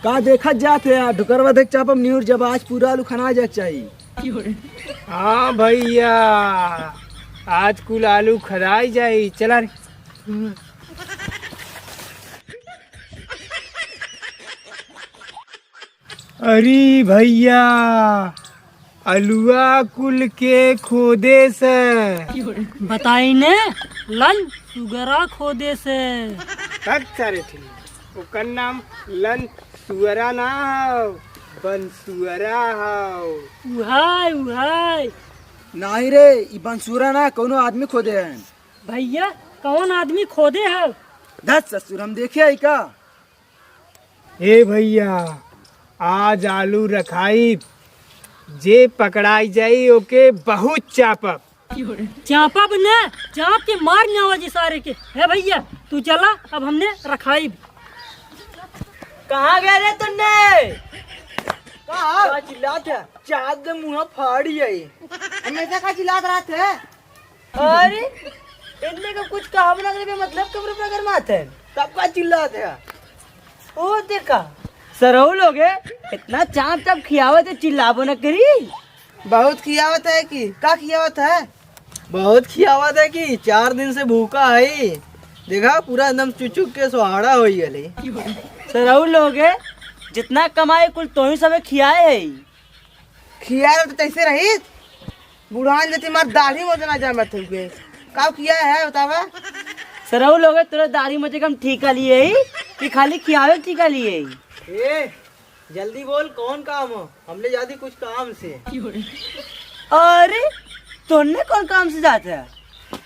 का देखत जाते हैं ढुकरवा देख चापम न्यूर जब आज पूरा आलू खाना जाके चाहिए। हाँ भैया, आज कुल आलू खदाई जाई। चला रे। अरे भैया, अलुआ कुल के खोदे से बताई ने लन सुगरा खोदे से तक सारे थे। ओकर नाम लन सुअरा ना हो, बनसुअरा हो। उहाय उहाय नहीं रे, ई बंसूरा ना कोनो आदमी खोदे हैं। भैया कौन आदमी खोदे है? दस ससुर हम देखे आई का। ए भैया, आज आलू रखाई, जे पकड़ाई जाई ओके बहुत चापब। चापा ने चाप के मार न आवाज सारे के है। भैया तू चला, अब हमने रखाई। कहाँ गए रे तुमने? का चिल्लात है? चाँद दे मुँह फाड़ी है। हमेशा का चिल्लात रहते हैं। अरे इतने का कुछ कहा बना के मतलब कब्र पर अगर मात है कब का चिल्लात है? ओ देखा सरऊ लोग है इतना चाँप चाँप खियावत है, चिल्लाबो न करी। बहुत खियावत है कि का खियावत है? बहुत खियावत है कि 4 दिन से भूखा है। देखा पूरा एकदम चुचुक के सुहाड़ा हो गई। सरऊ लोग है जितना कमाए कुल तो ही सब खियाए है। खियाए तो कैसे रही बुढ़ान जैसे मार दाढ़ी मोजना जामत हुए का किया है बतावा। सरऊ लोग है तेरा दाढ़ी मोजे कम ठीका लिए ही कि खाली खियावे ठीका लिए ही। ए जल्दी बोल कौन काम हो? हमने जाती कुछ काम से। अरे तुमने कौन काम से जाते है?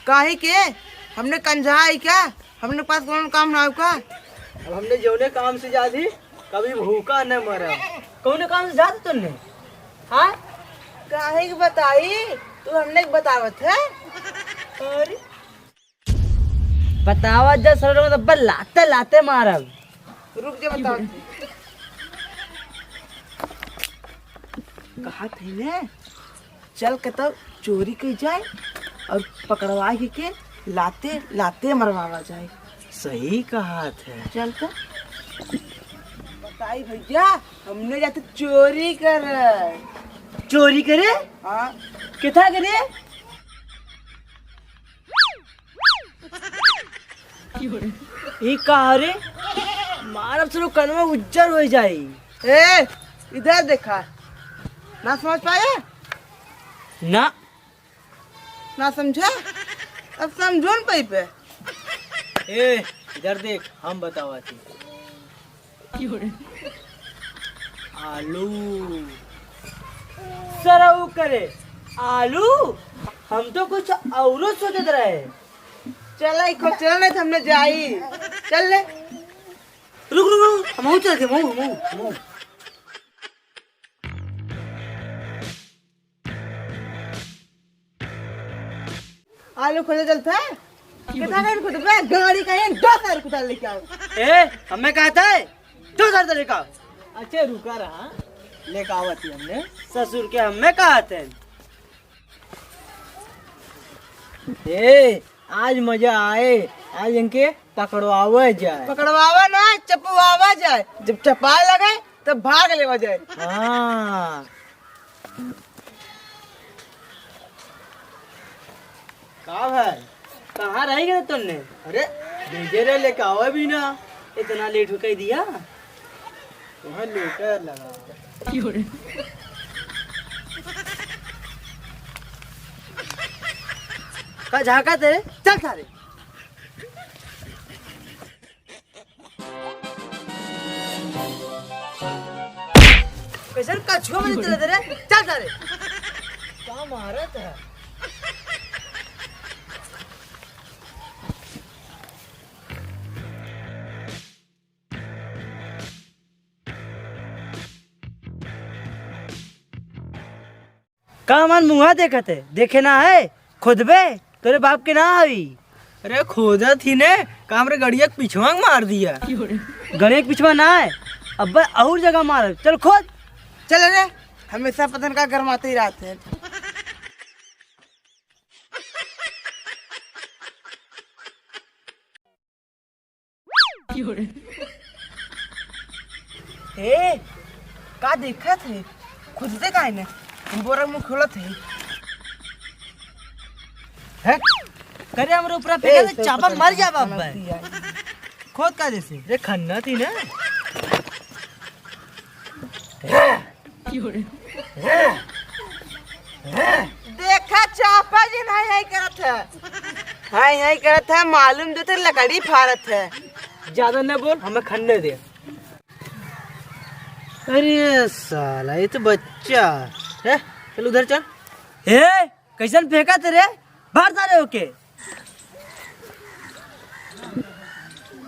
काहे के हमने कंझा है क्या? हमने पास कौन काम ना का। अब हमने जौने काम से जाती कभी भूखा न मरा। कौन काम से जाते तुमने? हाँ काहे की बताई तू हमने बतावत है। अरे बतावत जा सर तो लाते लाते मारब। रुक जा बताओ। कहा थे ने चल के तब चोरी की जाए और पकड़वा के लाते लाते मरवावा जाए। सही कहा थे। चल तो बताई भैया हमने जाते चोरी कर। चोरी करे? हाँ कितना करे? ये कहा रे मारब से कनवा उज्जर हो जाए। ए इधर देखा ना समझ पाया ना ना समझा अब समझो न पाई पे। ए इधर देख हम बतावा थी। आलू सरऊ करे आलू हम तो कुछ और सोचते रहे। चल नहीं हमने जाई। चल ले रुक रुक रुक हम चल के मऊ आलू खोजे चलता है कितना कर खुद पे गाड़ी का है 2,000 कुछ लेके आओ। ए हमें कहता है 2,000 लेके आओ। अच्छा रुका रहा लेके आवती हमने ससुर के हमें कहा थे। ए आज मजा आए, आज इनके पकड़वावा जाए। पकड़वावा ना चपवावा जाए। जब चपा लगे तब भाग लेवा जाए। हाँ का भाई कहाँ रह गए तुमने? अरे डीजे रे लेके आवा भी ना इतना लेट हो कह दिया। तुम्हें लेकर लगा का झाका तेरे चल सारे। कैसे कछुआ में चले तेरे चल सारे। क्या मारा था? का मन मुँहा देखत है देखे ना है खुदबे तेरे बाप के ना आई। अरे खोदा थी ने काम रे गड़िया पिछवा मार दिया। गड़िया पिछवा ना है अब और जगह मार। चल खोद चल रे हमेशा पतन का गरमाते ही रहते हैं। ए का देखा थे खुद से काहे ने बोरा मुंह खोला थे है करे हमरे ऊपर पे के चापा मर जा बाप खोद का जैसे रे खन्ना थी ना देखा चापा जी नहीं करत है हाँ यही करत है मालूम देते लकड़ी फाड़त है ज्यादा न बोल हमें खन्ने दे अरे साला ये तो बच्चा है चल उधर चल ए कैसन फेंका तेरे बाहर सारे होके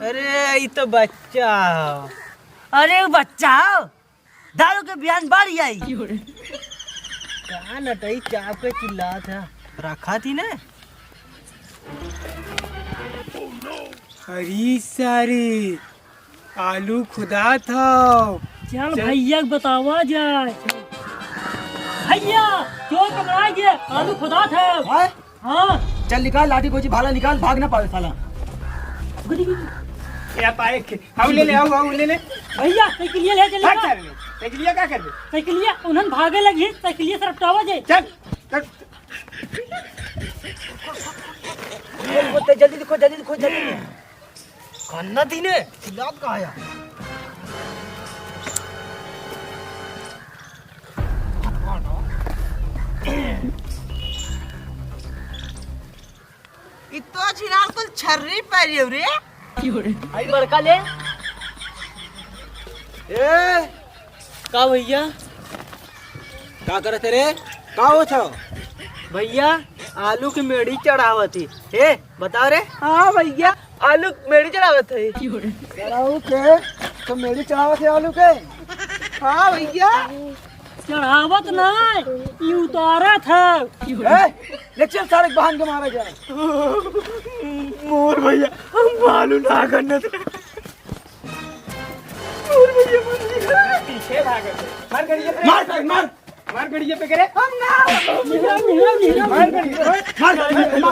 अरे ये तो बच्चा अरे वो बच्चा दारू के बयान बढ़ आई कहाँ नटाई चाप के चिल्ला था रखा थी ना अरे सारे आलू खुदा था चल भैया को बतावा जाए भैया क्यों पकड़ा गया आलू खुदा था हाँ चल निकाल लाठी कोची भाला निकाल भाग ना पावे साला या पाए हम ले ले आओ ले ले भैया साइकिलिया ले चले भाग चल साइकिलिया क्या कर दे साइकिलिया उन्हन भागे लगी साइकिलिया से रपटावा जाए चल चल जल्दी लिखो जल्दी खाना थी ने चिल्लात कहाँ आया इतो छिनाल कुल छर्री पारी रे आई बड़का ले ए का भैया का करत रे का हो था भैया आलू की मेड़ी चढ़ावत थी ए बताओ रे हाँ भैया आलू मेड़ी चढ़ावत है के तो मेड़ी चढ़ावत है आलू के हाँ भैया चढ़ावत नहीं ये उतारा था ले चल सड़क बहान के मारा जाए मोर भैया हम आलू ना करने थे मोर भैया पीछे भाग मार गड़िया पे मार गड़िया पे करे हम ना मार गड़िया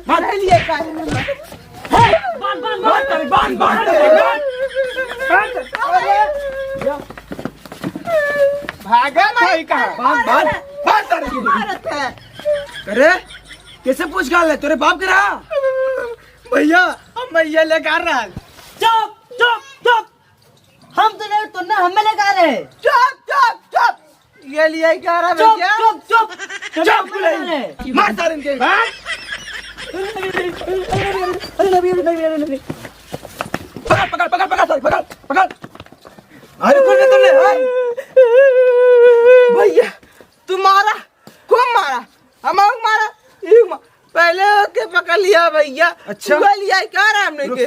मार लिए भागा नहीं कहा अरे कैसे पूछ गाल है तेरे बाप के रहा भैया हम भैया लेकर रहा चुप चुप चुप हम तो नहीं तुमने हमें लगा रहे चुप चुप चुप ये लिए क्या रहा भैया चुप चुप चुप मार सारे इनके पकड़ पकड़ पकड़ पकड़ पकड़ अरे कौन है तुमने भैया तुम्हारा कौन मारा हमारा मारा पहले के पकड़ लिया भैया अच्छा लिया क्या रहा हमने के